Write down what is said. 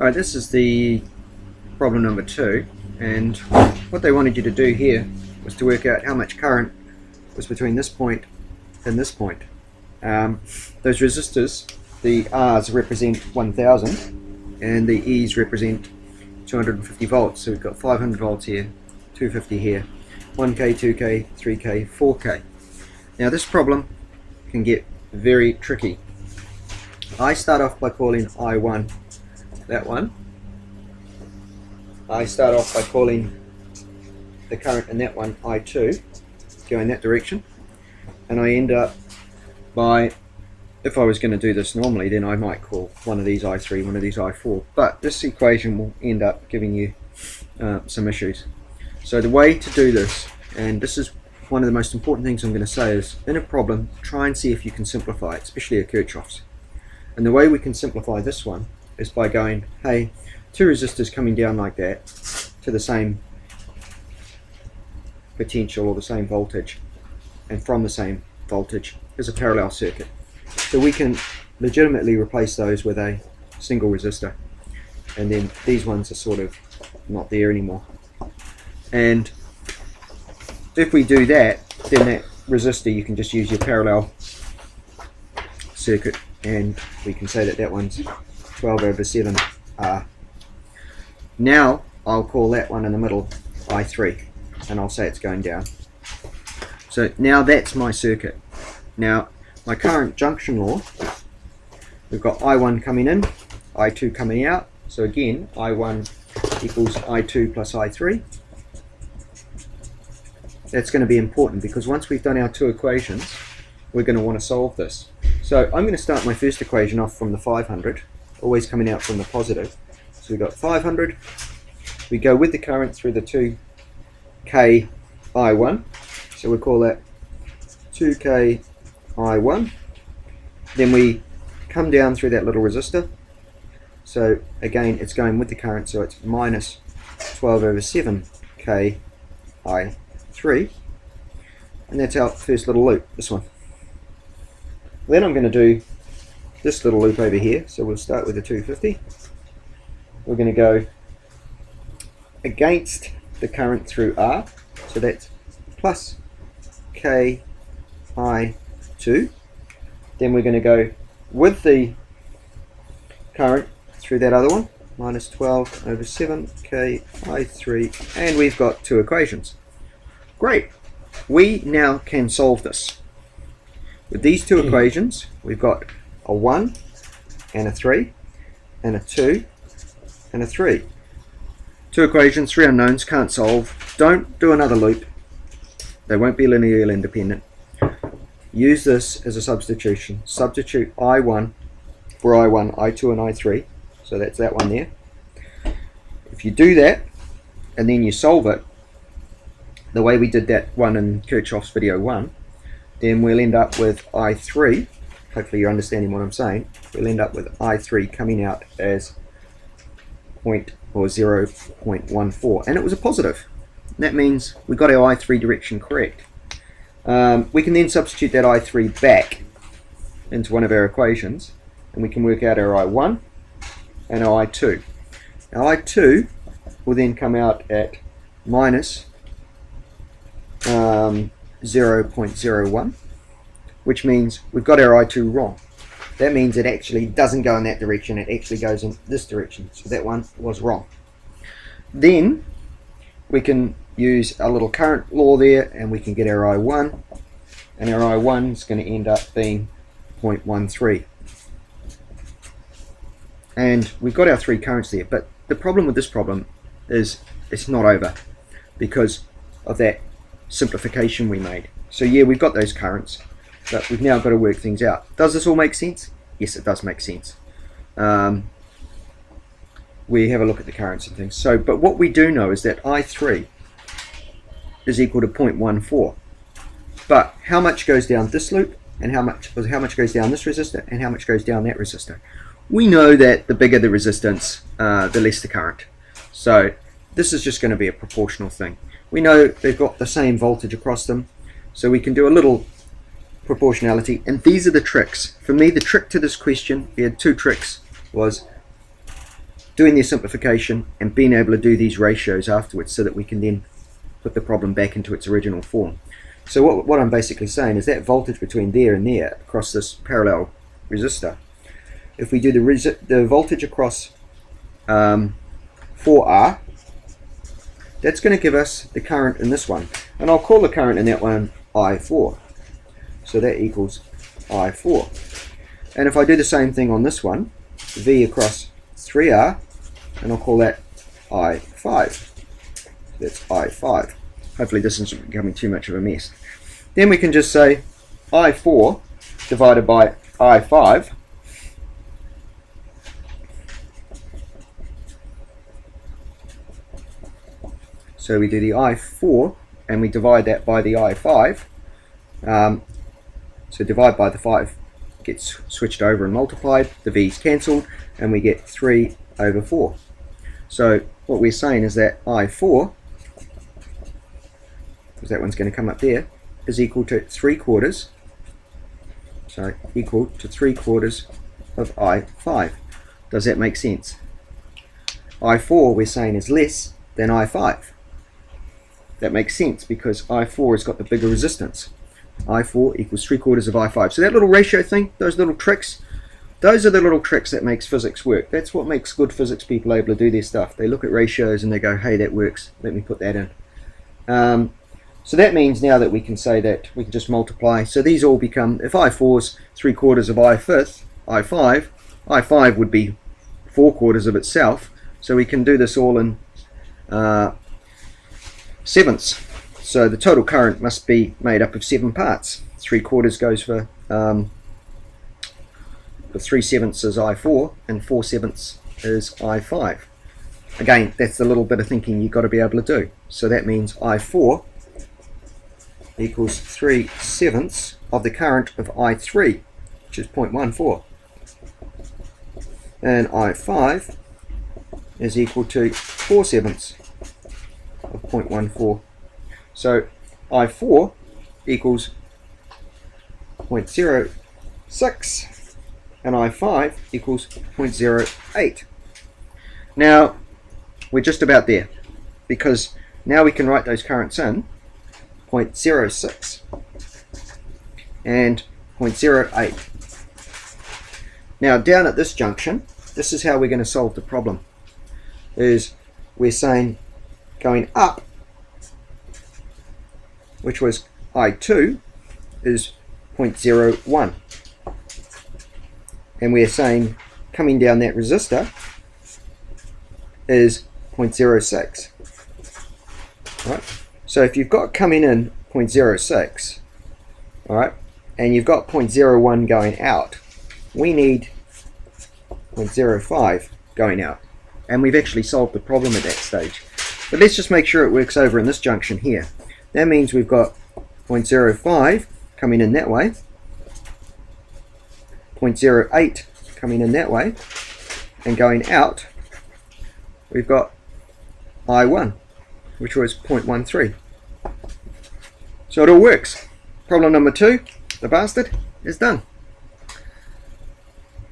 Alright, this is the problem number 2, and what they wanted you to do here was to work out how much current was between this point and this point. Those resistors, the R's represent 1000 and the E's represent 250 volts, so we've got 500 volts here, 250 here, 1K, 2K, 3K, 4K. Now this problem can get very tricky. I start off by calling I1 that one. I start off by calling the current in that one I2, going that direction, and I end up by, if I was going to do this normally, then I might call one of these I3, one of these I4, but this equation will end up giving you some issues. So the way to do this, and this is one of the most important things I'm going to say, is in a problem try and see if you can simplify it, especially a Kirchhoff's. And the way we can simplify this one is by going, hey, two resistors coming down like that to the same potential or the same voltage, and from the same voltage is a parallel circuit. So we can legitimately replace those with a single resistor, and then these ones are sort of not there anymore. And if we do that, then that resistor, you can just use your parallel circuit, and we can say that that one's 12/7 R. Now I'll call that one in the middle I3, and I'll say it's going down. So now that's my circuit. Now my current junction law, we've got I1 coming in, I2 coming out, so again I1 equals I2 plus I3. That's going to be important because once we've done our two equations, we're going to want to solve this. So I'm going to start my first equation off from the 500, always coming out from the positive. So we've got 500, we go with the current through the 2K I1, so we'll call that 2K I1. Then we come down through that little resistor, so again it's going with the current, so it's minus 12/7 K I3, and that's our first little loop, this one. Then I'm going to do this little loop over here, so we'll start with the 250. We're going to go against the current through R, so that's plus K I2. Then we're going to go with the current through that other one, minus 12/7 K I3, and we've got two equations. Great! We now can solve this. With these two equations, we've got a 1 and a 3, and a 2 and a 3. Two equations, three unknowns, can't solve. Don't do another loop. They won't be linearly independent. Use this as a substitution. Substitute I1 for I1, I2 and I3. So that's that one there. If you do that, and then you solve it, the way we did that one in Kirchoff's video 1, then we'll end up with I3, hopefully you're understanding what I'm saying, we'll end up with I3 coming out as 0.14, and it was a positive. That means we got our I3 direction correct. We can then substitute that I3 back into one of our equations, and we can work out our I1 and our I2. Now I2 will then come out at minus 0.01, which means we've got our I2 wrong. That means it actually doesn't go in that direction, it actually goes in this direction, so that one was wrong. Then we can use a little current law there, and we can get our I1, and our I1 is going to end up being 0.13. And we've got our three currents there, but the problem with this problem is it's not over because of that simplification we made. So yeah, we've got those currents, but we've now got to work things out. Does this all make sense? Yes, it does make sense. We have a look at the currents and things. So, but what we do know is that I3 is equal to 0.14. But how much goes down this loop, and how much goes down this resistor, and how much goes down that resistor? We know that the bigger the resistance, the less the current. So this is just going to be a proportional thing. We know they've got the same voltage across them, so we can do a little proportionality, and these are the tricks. For me, the trick to this question, we had two tricks, was doing their simplification and being able to do these ratios afterwards so that we can then put the problem back into its original form. So what I'm basically saying is that voltage between there and there across this parallel resistor, if we do the voltage across 4R, that's going to give us the current in this one, and I'll call the current in that one I4. So that equals I4. And if I do the same thing on this one, V across 3R, and I'll call that I5. So that's I5. Hopefully this isn't becoming too much of a mess. Then we can just say I4 divided by I5 so we do the I4 and we divide that by the I5. So divide by the 5 gets switched over and multiplied, the V's cancelled, and we get 3 over 4. So what we're saying is that I4, because that one's going to come up there, is equal to 3/4, so equal to 3/4 of I5. Does that make sense? I4 we're saying is less than I5. That makes sense because I4 has got the bigger resistance. I4 equals 3/4 of I5. So that little ratio thing, those little tricks, those are the little tricks that makes physics work. That's what makes good physics people able to do their stuff. They look at ratios and they go, hey, that works, let me put that in. So that means now that we can say that we can just multiply. So these all become, if I4 is 3/4 of I5, I5 would be 4/4 of itself. So we can do this all in sevenths. So the total current must be made up of 7 parts. 3/4 goes for 3/7 is I4 and 4/7 is I5. Again, that's the little bit of thinking you've got to be able to do. So that means I4 equals 3/7 of the current of I3, which is 0.14. And I5 is equal to 4/7 of 0.14. So I4 equals 0.06 and I5 equals 0.08. Now we're just about there, because now we can write those currents in 0.06 and 0.08. Now down at this junction, this is how we're going to solve the problem. Is we're saying going up, which was I2, is 0.01, and we're saying coming down that resistor is 0.06. Right? So if you've got coming in 0.06, all right, and you've got 0.01 going out, we need 0.05 going out, and we've actually solved the problem at that stage. But let's just make sure it works over in this junction here. That means we've got 0.05 coming in that way, 0.08 coming in that way, and going out we've got I1, which was 0.13. So it all works. Problem number 2, the bastard, is done.